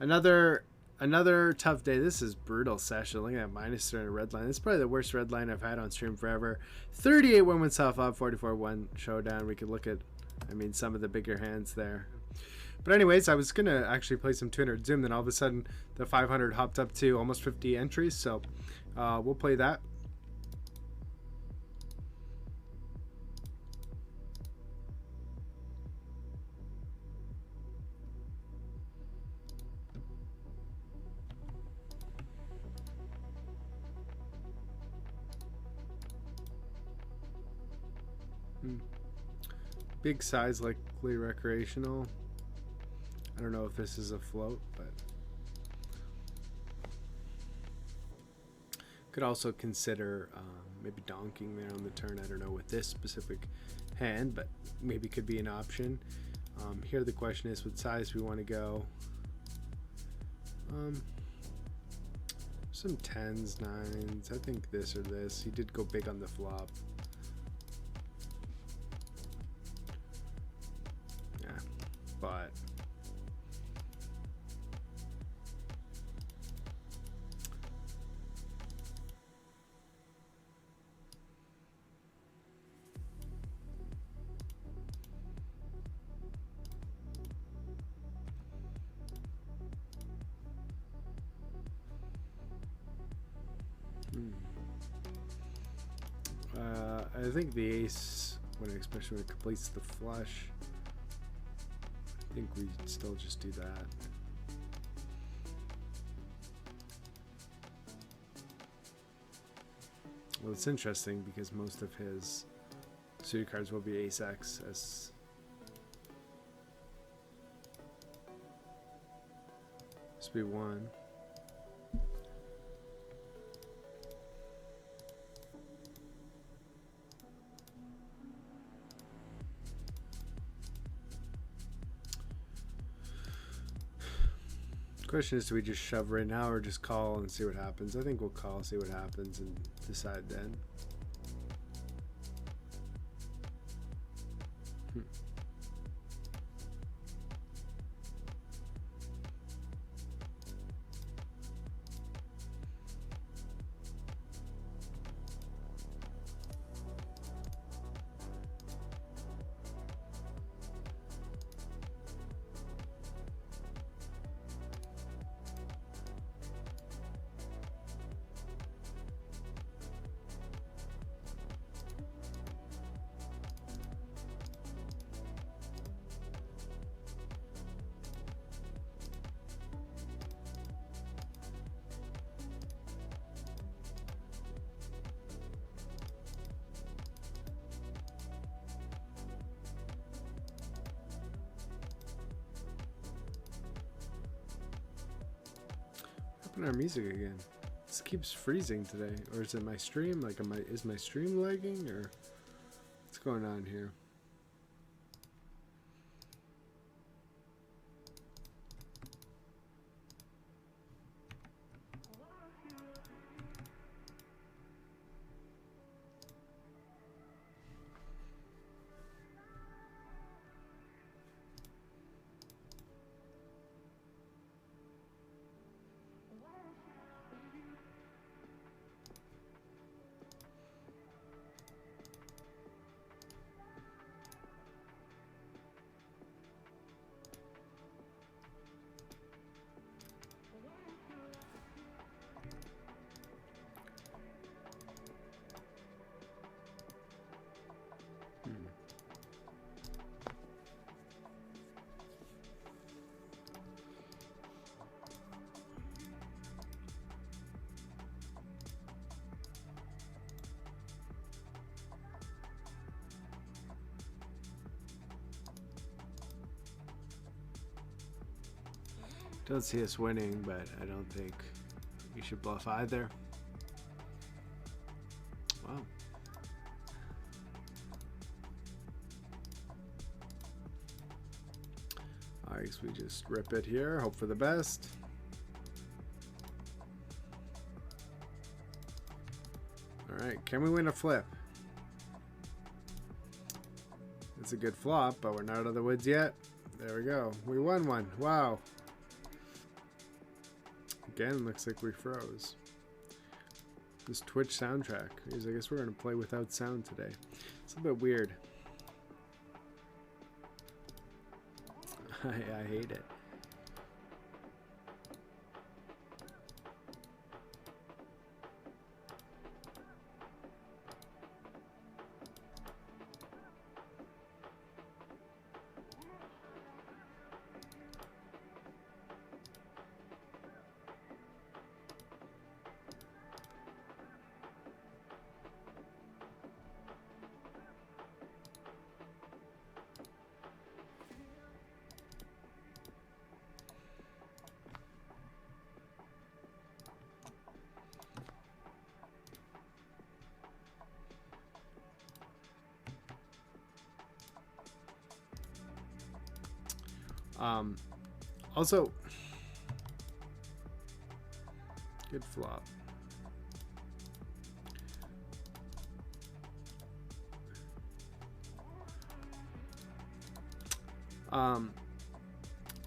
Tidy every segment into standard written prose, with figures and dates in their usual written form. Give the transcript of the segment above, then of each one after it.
Another tough day. This is brutal session. Looking at minus 300 red line. This is probably the worst red line I've had on stream forever. 38 1 wins half up, 44 1 showdown. We could look at, I mean, some of the bigger hands there. But anyways, I was going to actually play some 200 Zoom. Then all of a sudden, the 500 hopped up to almost 50 entries. So we'll play that. Big size, likely recreational. I don't know if this is a float, but could also consider maybe donking there on the turn. I don't know with this specific hand, but maybe could be an option. Here the question is, what size we want to go. Some 10s, 9s. I think this or this. He did go big on the flop. But I think the ace, especially when it completes the flush, I think we still just do that. Well, it's interesting because most of his suited cards will be ace X as SB1. Question is, do we just shove right now or just call and see what happens? I think we'll call, see what happens, and decide then. Our music again. This keeps freezing today, or is it my stream? Like, is my stream lagging, or what's going on here? Don't see us winning, but I don't think you should bluff either. Wow. I guess we just rip it here, hope for the best. Alright, can we win a flip? It's a good flop, but we're not out of the woods yet. There we go. We won one. Wow. Again, looks like we froze. This Twitch soundtrack. I guess we're going to play without sound today. It's a bit weird. I hate it. Also, good flop.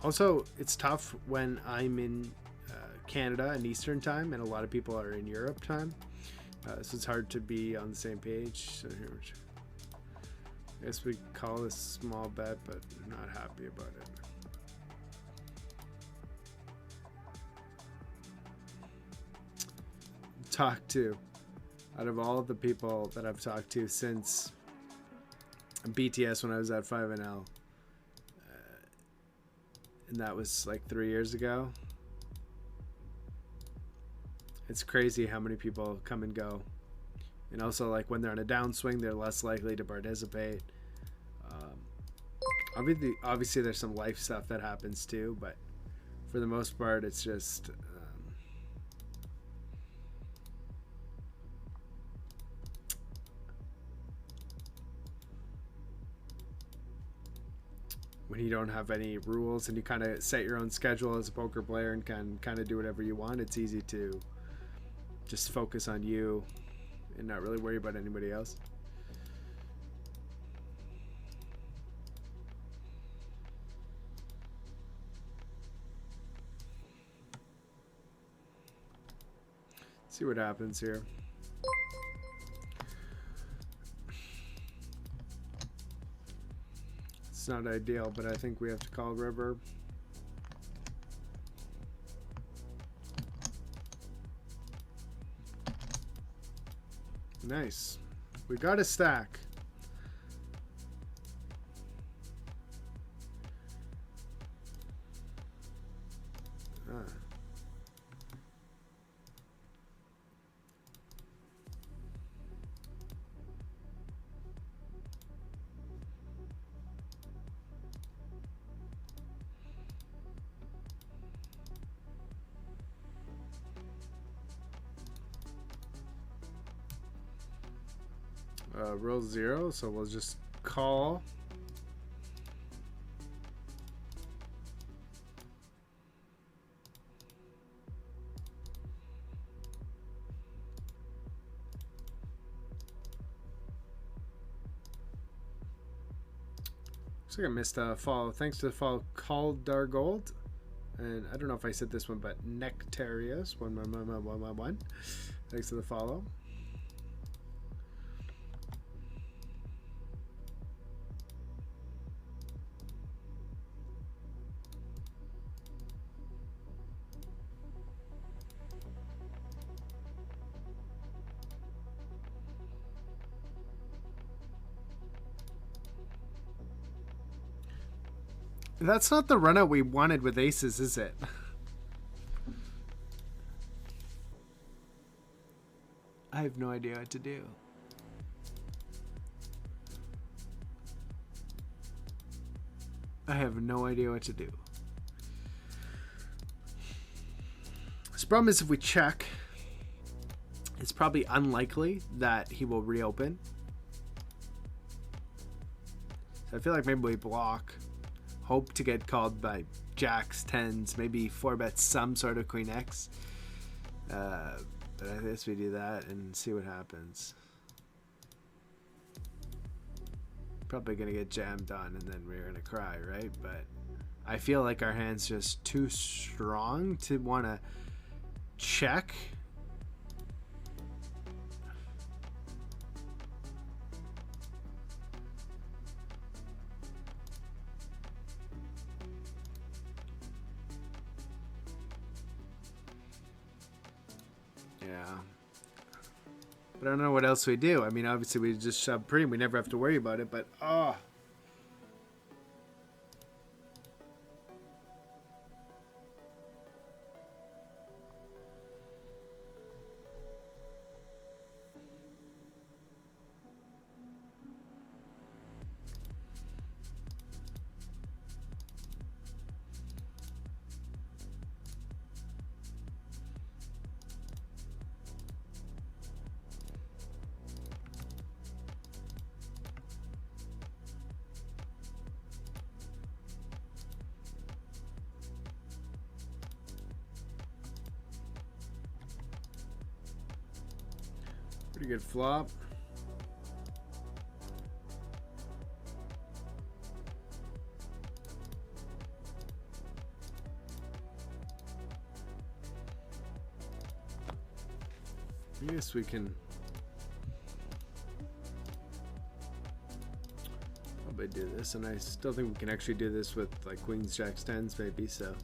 Also, it's tough when I'm in Canada and Eastern time, and a lot of people are in Europe time. So it's hard to be on the same page. So here, I guess we call this small bet, but I'm not happy about it. Talked to, out of all of the people that I've talked to since BTS when I was at 5NL, and that was like 3 years ago. It's crazy how many people come and go, and also like when they're on a downswing, they're less likely to participate. Obviously there's some life stuff that happens too, but for the most part, it's just when you don't have any rules and you kind of set your own schedule as a poker player and can kind of do whatever you want, it's easy to just focus on you and not really worry about anybody else. See what happens here. It's not ideal, but I think we have to call river. Nice. We got a stack. Roll 0, so we'll just call. Looks like I missed a follow. Thanks to the follow, called Dargold. And I don't know if I said this one, but Nectarius 11111. Thanks to the follow. That's not the run out we wanted with aces, is it? I have no idea what to do. I have no idea what to do. This problem is if we check, it's probably unlikely that he will reopen. So I feel like maybe we block. Hope to get called by jacks, tens, maybe 4-bet some sort of queen X. But I guess we do that and see what happens. Probably gonna get jammed on and then we're gonna cry, right? But I feel like our hand's just too strong to want to check. Yeah. But I don't know what else we do. I mean, obviously we just shove pre. We never have to worry about it, but oh. Pretty good flop. I guess we can probably do this, and I still think we can actually do this with like queens, jacks, tens, maybe. So.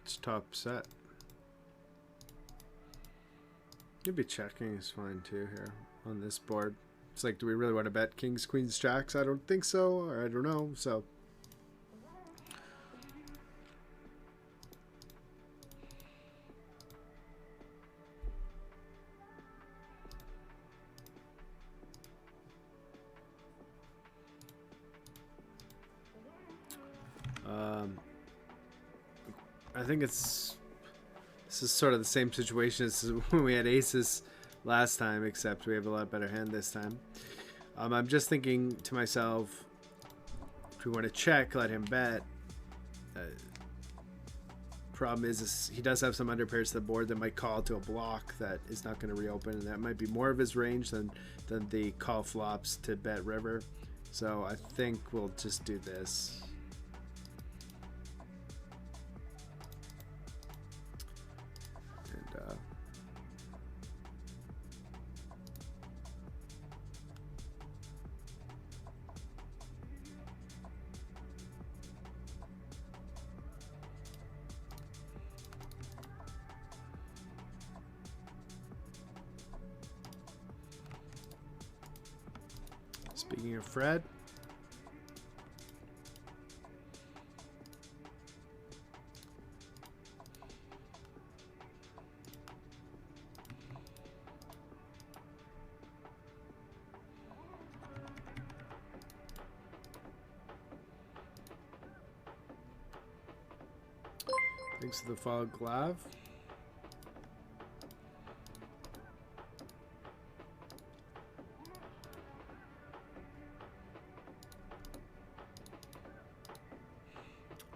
It's top set. Maybe checking is fine too here on this board. It's like, do we really want to bet kings, queens, jacks? I don't think so, or I don't know. So. I think this is sort of the same situation as when we had aces last time, except we have a lot better hand this time. I'm just thinking to myself, if we want to check, let him bet. Problem is he does have some underpairs to the board that might call to a block that is not going to reopen, and that might be more of his range than the call flops to bet river. So I think we'll just do this. Speaking of Fred, thanks to the fog glove.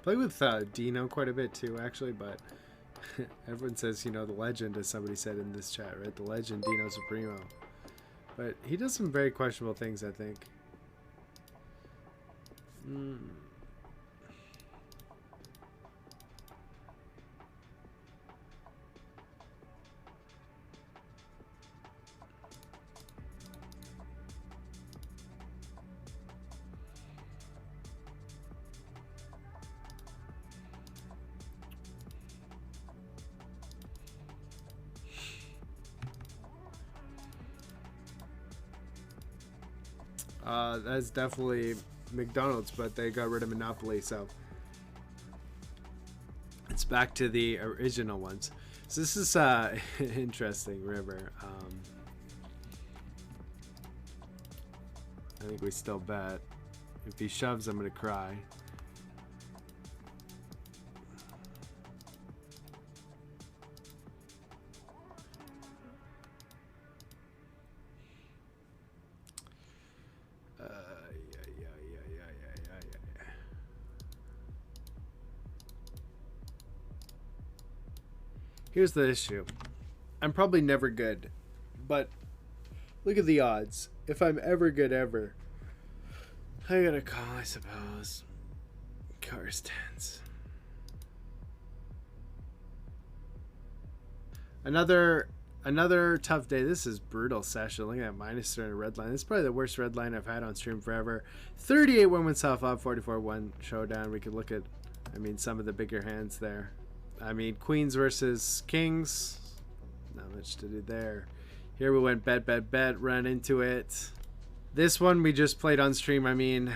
Play with Dino quite a bit too, actually, but everyone says, you know, the legend, as somebody said in this chat, right? The legend, Dino Supremo. But he does some very questionable things, I think. That's definitely McDonald's, but they got rid of Monopoly, so it's back to the original ones. So this is interesting, river. I think we still bet. If he shoves, I'm gonna cry. Here's the issue. I'm probably never good, but look at the odds. If I'm ever good ever, I gotta call, I suppose. Cars tens. Another tough day. This is brutal session. Looking at minus in a red line. This is probably the worst red line I've had on stream forever. 38 1 wins half up, 44-1 showdown. We could look at, some of the bigger hands there. Queens versus kings. Not much to do there. Here we went bet, run into it. This one we just played on stream.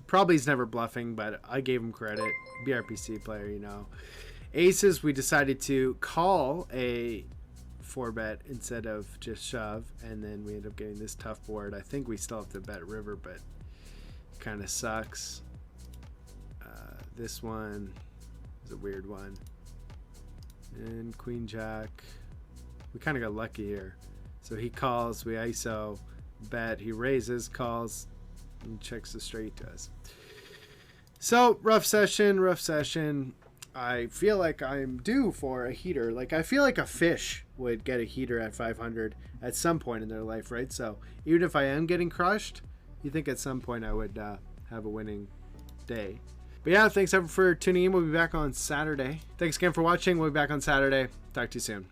Probably he's never bluffing, but I gave him credit. BRPC player, you know. Aces, we decided to call a 4-bet instead of just shove, and then we ended up getting this tough board. I think we still have to bet river, but kind of sucks. This one is a weird one. And queen jack. We kind of got lucky here. So he calls, we ISO, bet, he raises, calls, and checks the straight to us. So rough session. I feel like I'm due for a heater. Like, I feel like a fish would get a heater at 500 at some point in their life, right? So even if I am getting crushed, you think at some point I would have a winning day. But yeah, thanks everyone for tuning in. We'll be back on Saturday. Thanks again for watching. We'll be back on Saturday. Talk to you soon.